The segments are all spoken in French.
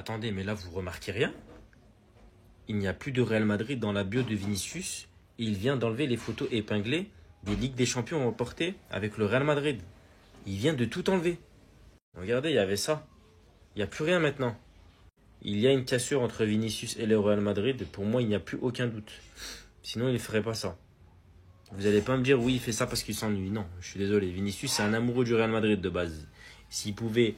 Attendez, mais là, vous remarquez rien? Il n'y a plus de Real Madrid dans la bio de Vinicius. Et il vient d'enlever les photos épinglées des Ligues des Champions remportées avec le Real Madrid. Il vient de tout enlever. Regardez, il y avait ça. Il n'y a plus rien maintenant. Il y a une cassure entre Vinicius et le Real Madrid. Pour moi, il n'y a plus aucun doute. Sinon, il ne ferait pas ça. Vous n'allez pas me dire, oui, il fait ça parce qu'il s'ennuie. Non, je suis désolé. Vinicius, c'est un amoureux du Real Madrid de base. S'il pouvait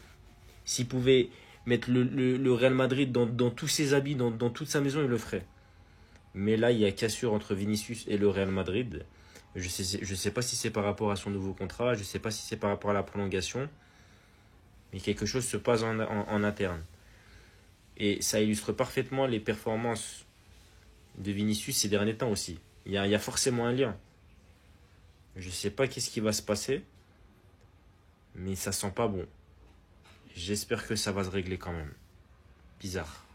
mettre le Real Madrid dans tous ses habits, dans toute sa maison, il le ferait. Mais là, il y a cassure entre Vinicius et le Real Madrid. Je sais pas si c'est par rapport à son nouveau contrat, je ne sais pas si c'est par rapport à la prolongation, mais quelque chose se passe en interne. Et ça illustre parfaitement les performances de Vinicius ces derniers temps aussi. Il y a forcément un lien. Je ne sais pas qu'est-ce qui va se passer, mais ça sent pas bon. J'espère que ça va se régler quand même. Bizarre.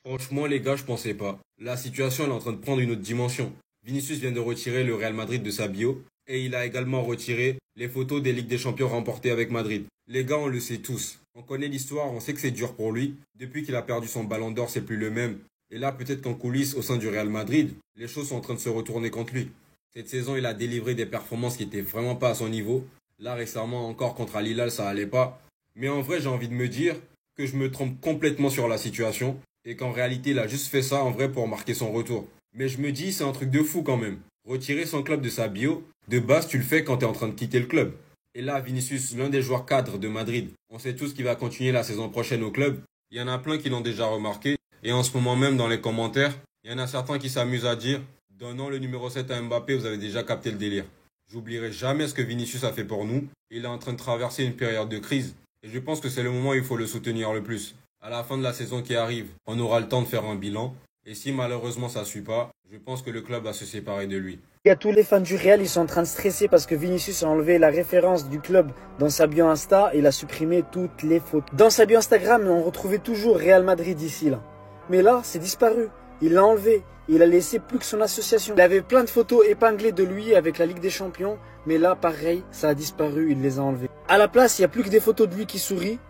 Franchement, les gars, je pensais pas. La situation elle est en train de prendre une autre dimension. Vinicius vient de retirer le Real Madrid de sa bio et il a également retiré les photos des Ligues des Champions remportées avec Madrid. Les gars, on le sait tous. On connaît l'histoire, on sait que c'est dur pour lui. Depuis qu'il a perdu son ballon d'or, c'est plus le même. Et là, peut-être qu'en coulisses, au sein du Real Madrid, les choses sont en train de se retourner contre lui. Cette saison, il a délivré des performances qui étaient vraiment pas à son niveau. Là, récemment, encore contre Al Hilal, ça allait pas. Mais en vrai, j'ai envie de me dire que je me trompe complètement sur la situation et qu'en réalité, il a juste fait ça en vrai pour marquer son retour. Mais je me dis, c'est un truc de fou quand même. Retirer son club de sa bio, de base, tu le fais quand tu es en train de quitter le club. Et là, Vinicius, l'un des joueurs cadres de Madrid, on sait tous qu'il va continuer la saison prochaine au club. Il y en a plein qui l'ont déjà remarqué. Et en ce moment même, dans les commentaires, il y en a certains qui s'amusent à dire « Donnant le numéro 7 à Mbappé, vous avez déjà capté le délire. » J'oublierai jamais ce que Vinicius a fait pour nous. Il est en train de traverser une période de crise. Et je pense que c'est le moment où il faut le soutenir le plus. À la fin de la saison qui arrive, on aura le temps de faire un bilan. Et si malheureusement ça ne suit pas, je pense que le club va se séparer de lui. Il y a tous les fans du Real, ils sont en train de stresser parce que Vinicius a enlevé la référence du club dans sa bio Insta et il a supprimé toutes les photos. Dans sa bio Instagram, on retrouvait toujours Real Madrid ici, là. Mais là, c'est disparu. Il l'a enlevé. Il a laissé plus que son association. Il avait plein de photos épinglées de lui avec la Ligue des Champions. Mais là, pareil, ça a disparu. Il les a enlevées. À la place, il n'y a plus que des photos de lui qui sourit.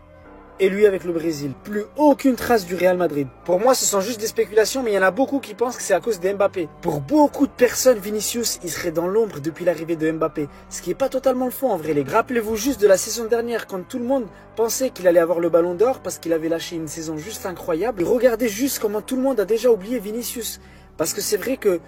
Et lui avec le Brésil. Plus aucune trace du Real Madrid. Pour moi, ce sont juste des spéculations, mais il y en a beaucoup qui pensent que c'est à cause de Mbappé. Pour beaucoup de personnes, Vinicius, il serait dans l'ombre depuis l'arrivée de Mbappé. Ce qui n'est pas totalement le faux en vrai, les gars. Rappelez-vous juste de la saison dernière, quand tout le monde pensait qu'il allait avoir le ballon d'or parce qu'il avait lâché une saison juste incroyable. Et regardez juste comment tout le monde a déjà oublié Vinicius. Parce que c'est vrai que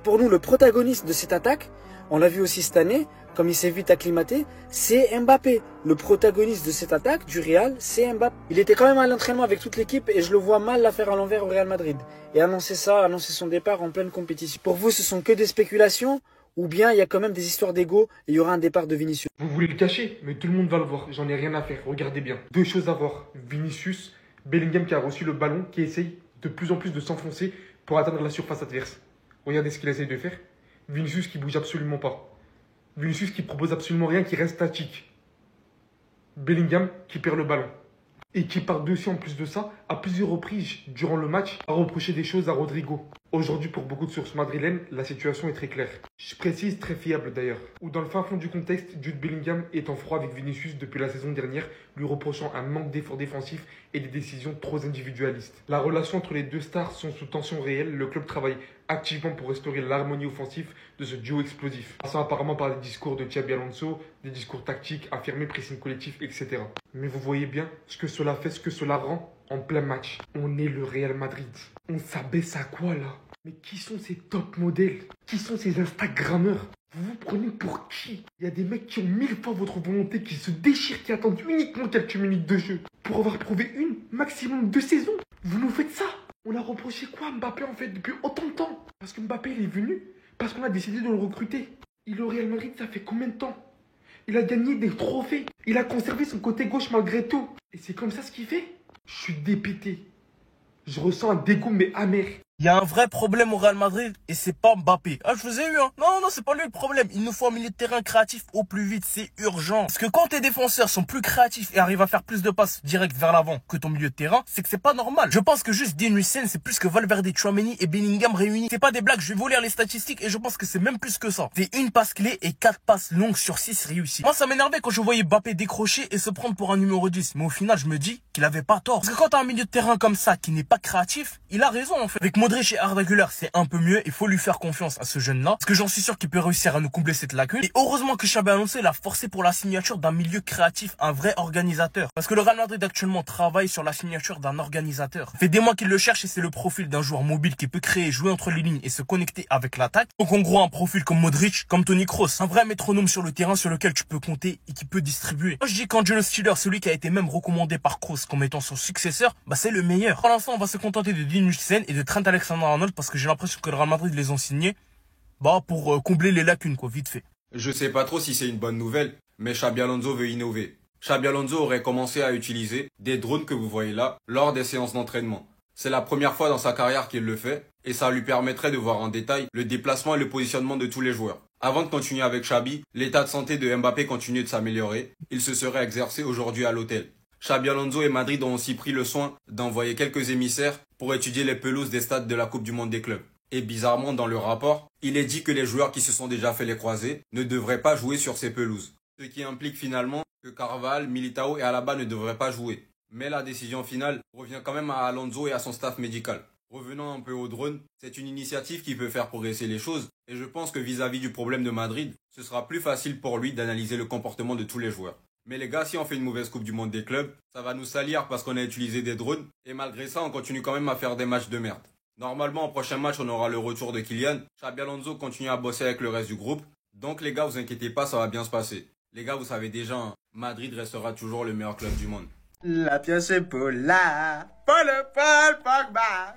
pour nous, le protagoniste de cette attaque, on l'a vu aussi cette année, comme il s'est vite acclimaté, c'est Mbappé. Le protagoniste de cette attaque du Real, c'est Mbappé. Il était quand même à l'entraînement avec toute l'équipe et je le vois mal la faire à l'envers au Real Madrid. Et annoncer son départ en pleine compétition. Pour vous, ce sont que des spéculations ou bien il y a quand même des histoires d'ego et il y aura un départ de Vinicius? Vous voulez le cacher, mais tout le monde va le voir. J'en ai rien à faire. Regardez bien. Deux choses à voir. Vinicius, Bellingham qui a reçu le ballon, qui essaye de plus en plus de s'enfoncer pour atteindre la surface adverse. Regardez ce qu'il essaye de faire. Vinicius qui bouge absolument pas. Vinicius qui propose absolument rien, qui reste statique. Bellingham qui perd le ballon. Et qui par-dessus, en plus de ça, à plusieurs reprises durant le match, a reproché des choses à Rodrigo. Aujourd'hui, pour beaucoup de sources madrilènes, la situation est très claire. Je précise, très fiable d'ailleurs. Ou dans le fin fond du contexte, Jude Bellingham est en froid avec Vinicius depuis la saison dernière, lui reprochant un manque d'efforts défensifs et des décisions trop individualistes. La relation entre les deux stars sont sous tension réelle. Le club travaille activement pour restaurer l'harmonie offensive de ce duo explosif. Passant apparemment par des discours de Xabi Alonso, des discours tactiques, affirmés, pressing collectif, etc. Mais vous voyez bien ce que cela fait, ce que cela rend en plein match. On est le Real Madrid. On s'abaisse à quoi là? Mais qui sont ces top modèles? Qui sont ces Instagrammeurs? Vous vous prenez pour qui? Il y a des mecs qui ont 1000 fois votre volonté, qui se déchirent, qui attendent uniquement quelques minutes de jeu pour avoir prouvé une, maximum 2 saisons. Vous nous faites ça? On a reproché quoi à Mbappé en fait depuis autant de temps? Parce que Mbappé il est venu, parce qu'on a décidé de le recruter. Il est au Real Madrid, ça fait combien de temps? Il a gagné des trophées. Il a conservé son côté gauche malgré tout. Et c'est comme ça ce qu'il fait? Je suis dépité. Je ressens un dégoût mais amer. Il y a un vrai problème au Real Madrid et c'est pas Mbappé. Ah, je vous ai eu, hein. Non, c'est pas lui le problème. Il nous faut un milieu de terrain créatif au plus vite. C'est urgent. Parce que quand tes défenseurs sont plus créatifs et arrivent à faire plus de passes direct vers l'avant que ton milieu de terrain, c'est que c'est pas normal. Je pense que juste Dean Huijsen, c'est plus que Valverde, Tchouaméni et Bellingham réunis. C'est pas des blagues. Je vais vous lire les statistiques et je pense que c'est même plus que ça. C'est une passe clé et 4 passes longues sur 6 réussies. Moi, ça m'énervait quand je voyais Mbappé décrocher et se prendre pour un numéro 10. Mais au final, je me dis qu'il avait pas tort. Parce que quand t'as un milieu de terrain comme ça qui n'est pas créatif, il a raison en fait. Avec Modric et Arda Güler, c'est un peu mieux. Il faut lui faire confiance à ce jeune-là. Parce que j'en suis sûr qu'il peut réussir à nous combler cette lacune. Et heureusement que Xabi Alonso l'a forcé pour la signature d'un milieu créatif, un vrai organisateur. Parce que le Real Madrid actuellement travaille sur la signature d'un organisateur. Ça fait des mois qu'il le cherche et c'est le profil d'un joueur mobile qui peut créer, jouer entre les lignes et se connecter avec l'attaque. Donc en gros un profil comme Modric, comme Toni Kroos. Un vrai métronome sur le terrain sur lequel tu peux compter et qui peut distribuer. Moi je dis qu'Angelo Stiller, celui qui a été même recommandé par Kroos comme étant son successeur, bah c'est le meilleur. Pour l'instant on va se contenter de Dean Huijsen et de Trent Alexander-Arnold parce que j'ai l'impression que le Real Madrid les ont signés pour combler les lacunes quoi, vite fait. Je sais pas trop si c'est une bonne nouvelle, mais Xabi Alonso veut innover. Xabi Alonso aurait commencé à utiliser des drones que vous voyez là lors des séances d'entraînement. C'est la première fois dans sa carrière qu'il le fait et ça lui permettrait de voir en détail le déplacement et le positionnement de tous les joueurs. Avant de continuer avec Xabi, l'état de santé de Mbappé continue de s'améliorer. Il se serait exercé aujourd'hui à l'hôtel. Xabi Alonso et Madrid ont aussi pris le soin d'envoyer quelques émissaires pour étudier les pelouses des stades de la Coupe du Monde des clubs. Et bizarrement, dans le rapport, il est dit que les joueurs qui se sont déjà fait les croisés ne devraient pas jouer sur ces pelouses. Ce qui implique finalement que Carvajal, Militao et Alaba ne devraient pas jouer. Mais la décision finale revient quand même à Alonso et à son staff médical. Revenons un peu au drone, c'est une initiative qui peut faire progresser les choses et je pense que vis-à-vis du problème de Madrid, ce sera plus facile pour lui d'analyser le comportement de tous les joueurs. Mais les gars, si on fait une mauvaise Coupe du Monde des clubs, ça va nous salir parce qu'on a utilisé des drones et malgré ça, on continue quand même à faire des matchs de merde. Normalement, au prochain match, on aura le retour de Kylian. Xabi Alonso continue à bosser avec le reste du groupe. Donc les gars, vous inquiétez pas, ça va bien se passer. Les gars, vous savez déjà, hein, Madrid restera toujours le meilleur club du monde. La pièce est pour là. Paul Pogba.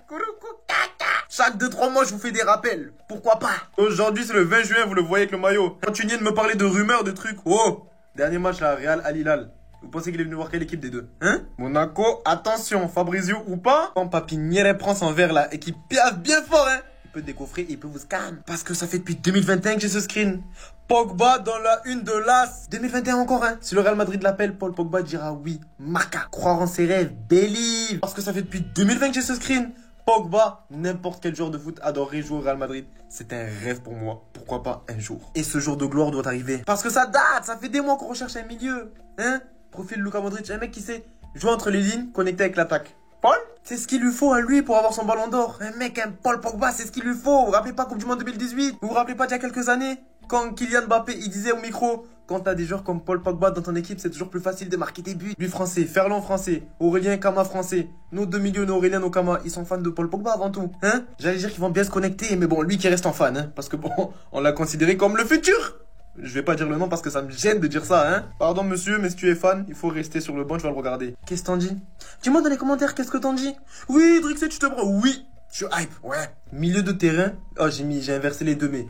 Chaque 2-3 mois, je vous fais des rappels. Pourquoi pas? Aujourd'hui, c'est le 20 juin, vous le voyez avec le maillot. Continuez de me parler de rumeurs, de trucs. Oh! Dernier match là, Real Al Hilal. Vous pensez qu'il est venu voir quelle équipe des deux? Hein? Monaco, attention, Fabrizio ou pas? Quand Papiniere prend son verre là et qu'il piaffe bien fort, hein? Il peut décoffrer, il peut vous scan. Parce que ça fait depuis 2021 que j'ai ce screen. Pogba dans la une de l'As. 2021 encore, hein? Si le Real Madrid l'appelle, Paul Pogba dira oui. Marca. Croire en ses rêves. Believe. Parce que ça fait depuis 2020 que j'ai ce screen. Pogba, n'importe quel joueur de foot adorerait jouer au Real Madrid. C'est un rêve pour moi. Pourquoi pas un jour? Et ce jour de gloire doit arriver. Parce que ça date. Ça fait des mois qu'on recherche un milieu. Hein? Profil Luka Modric. Un mec qui sait jouer entre les lignes, connecté avec l'attaque. Paul? C'est ce qu'il lui faut à lui pour avoir son ballon d'or. Un mec, un Paul Pogba, c'est ce qu'il lui faut. Vous vous rappelez pas Coupe du Monde 2018? Vous vous rappelez pas d'il y a quelques années? Quand Kylian Mbappé, il disait au micro, quand t'as des joueurs comme Paul Pogba dans ton équipe, c'est toujours plus facile de marquer des buts. Lui français, Ferland français, Aurélien Kama français. Nos deux milieux, nos Aurélien, nos Kama, ils sont fans de Paul Pogba avant tout. Hein? J'allais dire qu'ils vont bien se connecter, mais bon, lui qui reste en fan, hein. Parce que bon, on l'a considéré comme le futur. Je vais pas dire le nom parce que ça me gêne de dire ça, hein. Pardon monsieur, mais si tu es fan, il faut rester sur le banc, tu vas le regarder. Qu'est-ce que t'en dis? Dis-moi dans les commentaires, qu'est-ce que t'en dis? Oui, Drixet, tu te prends. Oui, je suis hype, ouais. Milieu de terrain, oh j'ai inversé les deux, mais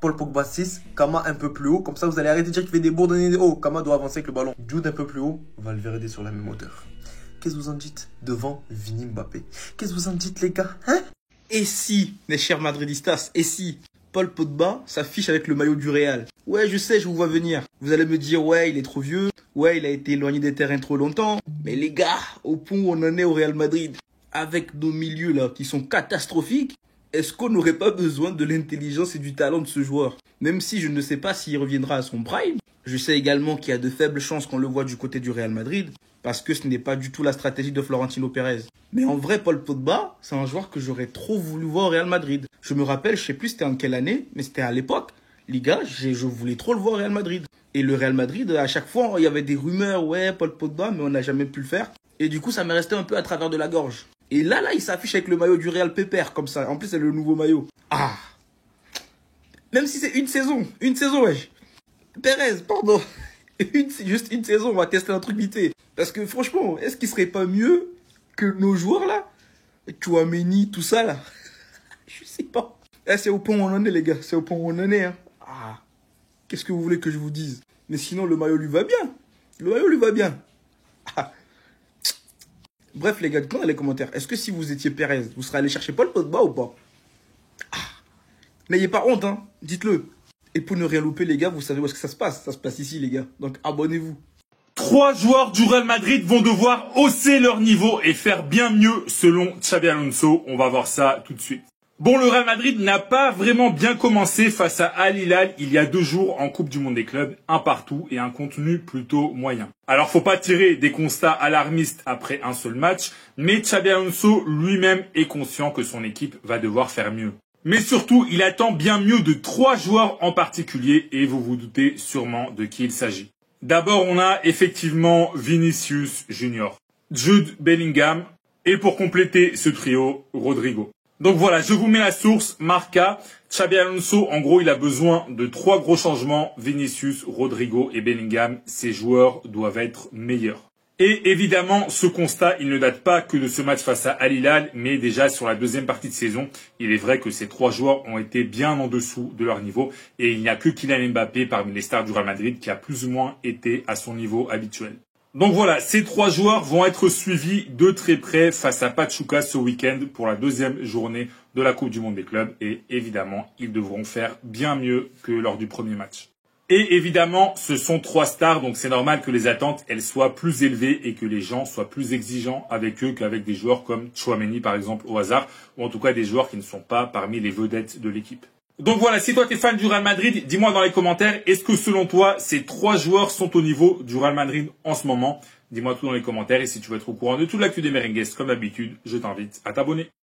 Paul Pogba 6, Kama un peu plus haut, comme ça vous allez arrêter de dire qu'il fait des bourdonnées de haut. Kama doit avancer avec le ballon. Jude un peu plus haut, Valverde sur la même hauteur. Qu'est-ce que vous en dites devant Vini Mbappé? Qu'est-ce que vous en dites les gars, hein? Et si, mes chers madridistas, et si Paul Pogba s'affiche avec le maillot du Real? Ouais, je sais, je vous vois venir. Vous allez me dire, ouais, il est trop vieux. Ouais, il a été éloigné des terrains trop longtemps. Mais les gars, au point où on en est au Real Madrid, avec nos milieux là qui sont catastrophiques, est-ce qu'on n'aurait pas besoin de l'intelligence et du talent de ce joueur? Même si je ne sais pas s'il reviendra à son prime. Je sais également qu'il y a de faibles chances qu'on le voit du côté du Real Madrid, parce que ce n'est pas du tout la stratégie de Florentino Pérez. Mais en vrai, Paul Pogba, c'est un joueur que j'aurais trop voulu voir au Real Madrid. Je me rappelle, je sais plus c'était en quelle année, mais c'était à l'époque. Les gars, je voulais trop le voir au Real Madrid. Et le Real Madrid, à chaque fois, il y avait des rumeurs, ouais, Paul Pogba, mais on n'a jamais pu le faire. Et du coup, ça m'est resté un peu à travers de la gorge. Et là, il s'affiche avec le maillot du Real Pépère, comme ça. En plus, c'est le nouveau maillot. Ah! Même si c'est une saison, wesh. Pérez, pardon. Juste une saison, on va tester un truc vite fait. Parce que franchement, est-ce qu'il serait pas mieux que nos joueurs là? Tchouaméni, tout ça là? Je sais pas. Eh, c'est au point où on en est les gars, c'est au point où on en est. Hein. Ah, qu'est-ce que vous voulez que je vous dise? Mais sinon, le maillot lui va bien. Le maillot lui va bien. Ah. Bref, les gars, dites-moi dans les commentaires, est-ce que si vous étiez Perez, vous serez allé chercher Paul Pogba ou pas? N'ayez pas honte, hein. Dites-le. Et pour ne rien louper, les gars, vous savez où est-ce que ça se passe? Ça se passe ici, les gars. Donc, abonnez-vous. 3 joueurs du Real Madrid vont devoir hausser leur niveau et faire bien mieux selon Xabi Alonso. On va voir ça tout de suite. Bon, le Real Madrid n'a pas vraiment bien commencé face à Al Hilal il y a 2 jours en Coupe du Monde des clubs, un partout et un contenu plutôt moyen. Alors, faut pas tirer des constats alarmistes après un seul match, mais Xabi Alonso lui-même est conscient que son équipe va devoir faire mieux. Mais surtout, il attend bien mieux de 3 joueurs en particulier et vous vous doutez sûrement de qui il s'agit. D'abord, on a effectivement Vinicius Junior, Jude Bellingham et pour compléter ce trio, Rodrigo. Donc voilà, je vous mets la source, Marca. Xabi Alonso, en gros, il a besoin de 3 gros changements. Vinicius, Rodrigo et Bellingham, ces joueurs doivent être meilleurs. Et évidemment, ce constat, il ne date pas que de ce match face à Al Hilal, mais déjà sur la deuxième partie de saison, il est vrai que ces 3 joueurs ont été bien en dessous de leur niveau. Et il n'y a que Kylian Mbappé parmi les stars du Real Madrid qui a plus ou moins été à son niveau habituel. Donc voilà, ces 3 joueurs vont être suivis de très près face à Pachuca ce week-end pour la deuxième journée de la Coupe du Monde des clubs. Et évidemment, ils devront faire bien mieux que lors du premier match. Et évidemment, ce sont 3 stars, donc c'est normal que les attentes, elles soient plus élevées et que les gens soient plus exigeants avec eux qu'avec des joueurs comme Tchouaméni par exemple au hasard, ou en tout cas des joueurs qui ne sont pas parmi les vedettes de l'équipe. Donc voilà, si toi t'es fan du Real Madrid, dis-moi dans les commentaires, est-ce que selon toi, ces 3 joueurs sont au niveau du Real Madrid en ce moment? Dis-moi tout dans les commentaires et si tu veux être au courant de toute l'actu des Merengues, comme d'habitude, je t'invite à t'abonner.